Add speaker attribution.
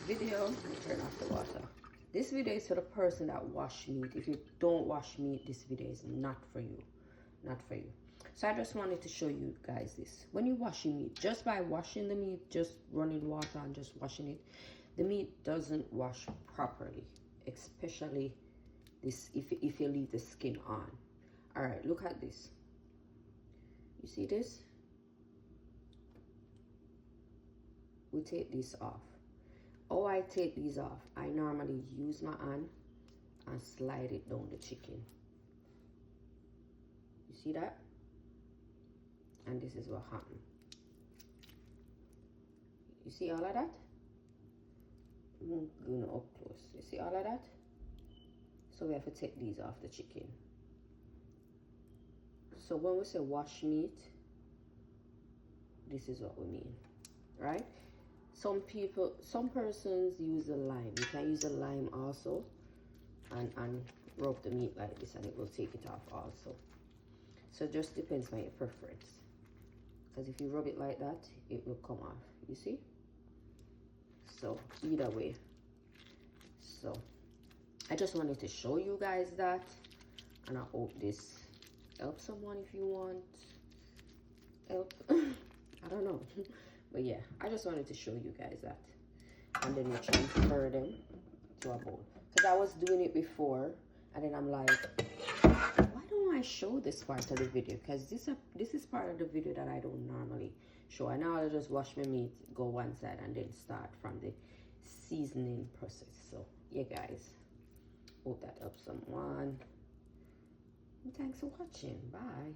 Speaker 1: video, turn off the water. This video is for the person that wash meat. If you don't wash meat, this video is not for you. Not for you. So I just wanted to show you guys this. When you wash your meat, just by washing the meat, just running water and just washing it, the meat doesn't wash properly, especially this if you leave the skin on. All right, look at this. You see this? We take this off. Oh, I take these off. I normally use my hand and slide it down the chicken. You see that? And this is what happened. You see all of that? I'm going up close. You see all of that? So we have to take these off the chicken. So when we say wash meat, this is what we mean, right? Some persons use a lime. You can use a lime also and rub the meat like this and it will take it off also. So it just depends on your preference. Because if you rub it like that, it will come off, you see? So either way. So I just wanted to show you guys that, and I hope this helps someone if you want help. I don't know. But yeah, I just wanted to show you guys that. And then you transfer them to a bowl. Because I was doing it before, and then I'm like, why don't I show this part of the video? Because this is part of the video that I don't normally show. And now I'll just wash my meat, go one side, and then start from the seasoning process. So yeah, guys, hope that helps someone. And thanks for watching. Bye.